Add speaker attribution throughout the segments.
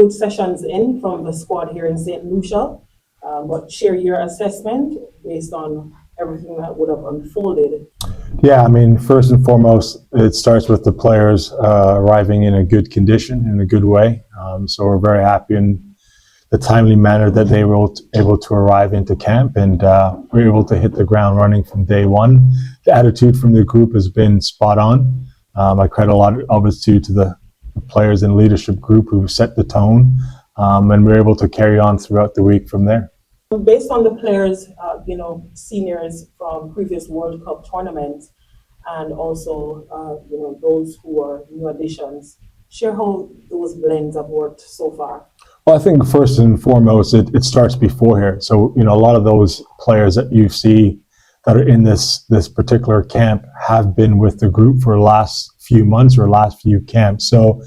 Speaker 1: good sessions in from the squad here in St. Lucia, but share your assessment based on everything that would have unfolded.
Speaker 2: Yeah, I mean, first and foremost, it starts with the players arriving in a good condition, in a good way. So we're very happy in the timely manner that they were able to arrive into camp, and we were able to hit the ground running from day one. The attitude from the group has been spot on. I credit a lot of it to the players and leadership group who set the tone, and we were able to carry on throughout the week from there.
Speaker 1: Based on the players, seniors from previous World Cup tournaments, and also, those who are new additions, share how those blends have worked so far.
Speaker 2: Well, I think first and foremost, it starts before here. So, a lot of those players that you see that are in this particular camp have been with the group for the last few months or last few camps. So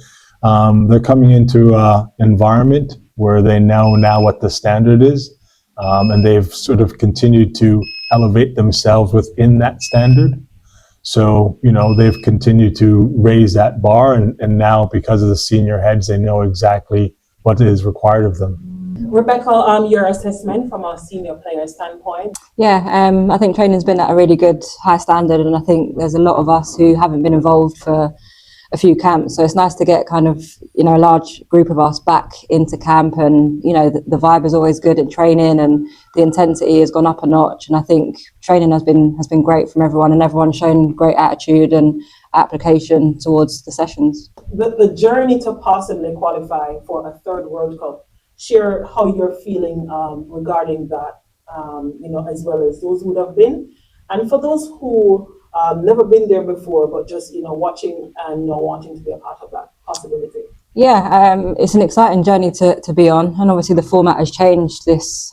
Speaker 2: they're coming into an environment where they know now what the standard is. And they've sort of continued to elevate themselves within that standard. So, they've continued to raise that bar, and now because of the senior heads, they know exactly what is required of them.
Speaker 1: Rebecca, your assessment from a senior player standpoint?
Speaker 3: Yeah, I think training's been at a really good high standard, and I think there's a lot of us who haven't been involved for a few camps, so it's nice to get kind of a large group of us back into camp, and the vibe is always good at training, and the intensity has gone up a notch, and I think training has been great from everyone, and everyone's shown great attitude and application towards the sessions.
Speaker 1: The journey to possibly qualify for a third World Cup, share how you're feeling regarding that, as well as those who have been, and for those who never been there before, but just watching and wanting to be a part of that possibility.
Speaker 3: Yeah, it's an exciting journey to be on, and obviously the format has changed this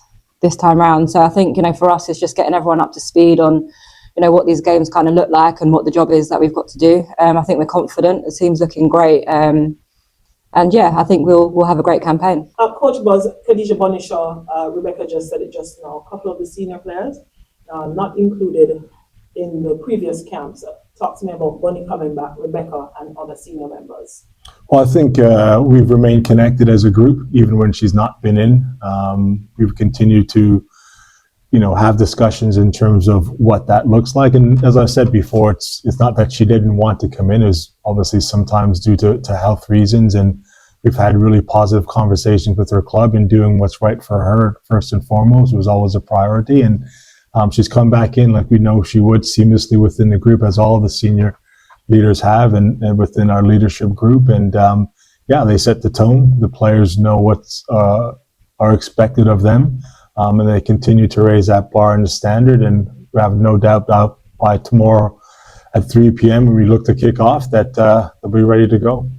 Speaker 3: time round. So I think for us it's just getting everyone up to speed on what these games kind of look like and what the job is that we've got to do. I think we're confident. The team's looking great, and yeah, I think we'll have a great campaign.
Speaker 1: Coach Buzz, Khadija Bonishaw, Rebecca just said it just now. A couple of the senior players not included in the previous camps. Talk to me about Bunny coming back, Rebecca, and other senior members.
Speaker 2: Well, I think we've remained connected as a group, even when she's not been in. We've continued to, have discussions in terms of what that looks like. And as I said before, it's not that she didn't want to come in. It's obviously sometimes due to health reasons. And we've had really positive conversations with her club and doing what's right for her first and foremost. It was always a priority. And she's come back in like we know she would, seamlessly within the group, as all of the senior leaders have, and within our leadership group. And they set the tone. The players know what's are expected of them, and they continue to raise that bar and the standard. And we have no doubt that by tomorrow at 3 p.m. when we look to kick off, that they'll be ready to go.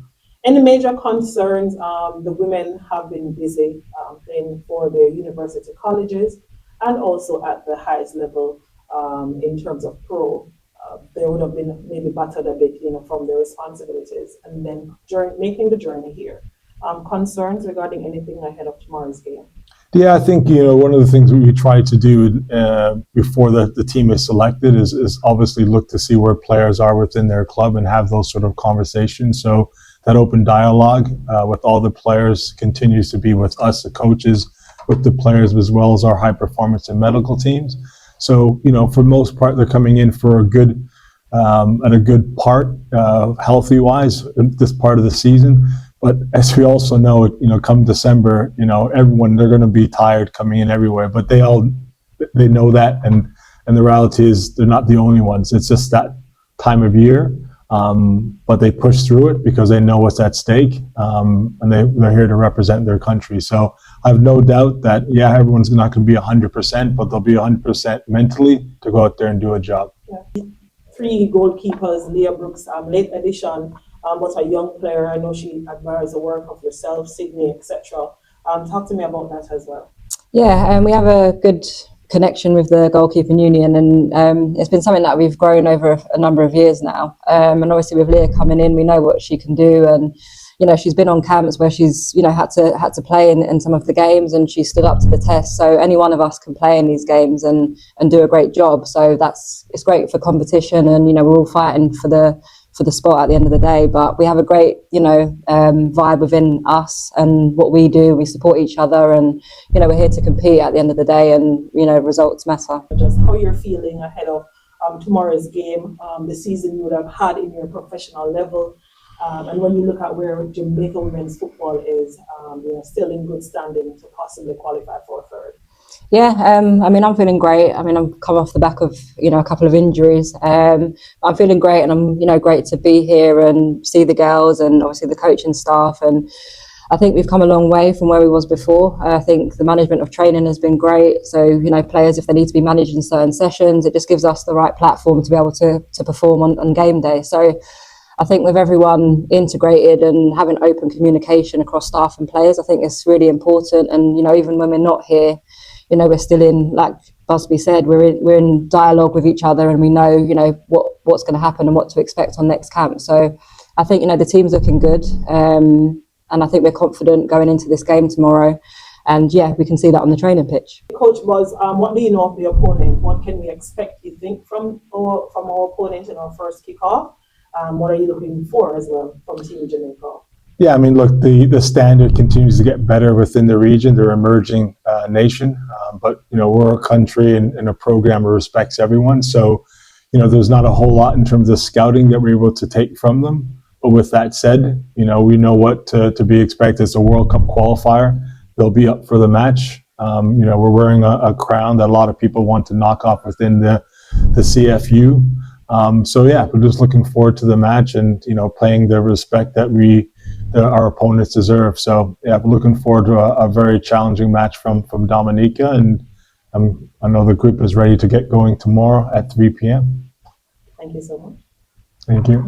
Speaker 1: Any major concerns? The women have been busy playing for their university colleges, and also at the highest level in terms of pro. They would have been maybe battered a bit, from their responsibilities, and then making the journey here. Concerns regarding anything ahead of tomorrow's game?
Speaker 2: Yeah, I think, one of the things we try to do before the team is selected is obviously look to see where players are within their club and have those sort of conversations. So that open dialogue with all the players continues to be with us, the coaches, with the players, as well as our high performance and medical teams. So, for the most part, they're coming in for a good part, healthy wise, this part of the season. But as we also know, come December, everyone, they're going to be tired coming in everywhere, but they know that. And the reality is they're not the only ones. It's just that time of year. But they push through it because they know what's at stake, and they're here to represent their country. So I have no doubt that, everyone's not going to be 100%, but they'll be 100% mentally to go out there and do a job.
Speaker 1: Yeah. 3 goalkeepers, Leah Brooks, late addition, but a young player. I know she admires the work of yourself, Sydney, etc. Talk to me about that as well.
Speaker 3: Yeah, we have a good connection with the Goalkeeping Union, and it's been something that we've grown over a number of years now. And obviously with Leah coming in, we know what she can do, and she's been on camps where she's had to play in some of the games, and she stood up to the test. So any one of us can play in these games and do a great job. So it's great for competition, and we're all fighting for the for the spot at the end of the day. But we have a great, vibe within us and what we do. We support each other, and we're here to compete at the end of the day, and results matter.
Speaker 1: Just how you're feeling ahead of tomorrow's game, the season you would have had in your professional level, and when you look at where Jamaica women's football is, still in good standing to possibly qualify for a third.
Speaker 3: Yeah, I'm feeling great. I'm come off the back of a couple of injuries. I'm feeling great, and I'm great to be here and see the girls and obviously the coaching staff. And I think we've come a long way from where we was before. I think the management of training has been great. So players, if they need to be managed in certain sessions, it just gives us the right platform to be able to perform on game day. So I think with everyone integrated and having open communication across staff and players, I think it's really important. And even when we're not here, we're still in, like Busby said, we're in dialogue with each other, and we know what's going to happen and what to expect on next camp. So I think the team's looking good, and I think we're confident going into this game tomorrow. And yeah, we can see that on the training pitch.
Speaker 1: Coach Buzz, what do you know of the opponent? What can we expect, you think, from our opponent in our first kickoff? What are you looking for as well from Team Jamaica?
Speaker 2: Yeah, look, the standard continues to get better within the region. They're an emerging nation, but we're a country and a program that respects everyone. So, there's not a whole lot in terms of scouting that we're able to take from them. But with that said, we know what to be expected. It's a World Cup qualifier. They'll be up for the match. We're wearing a crown that a lot of people want to knock off within the CFU. So yeah, we're just looking forward to the match and playing the respect that our opponents deserve. So yeah, we're looking forward to a very challenging match from Dominica, and I know the group is ready to get going tomorrow at 3 p.m.
Speaker 1: Thank you so much.
Speaker 2: Thank you.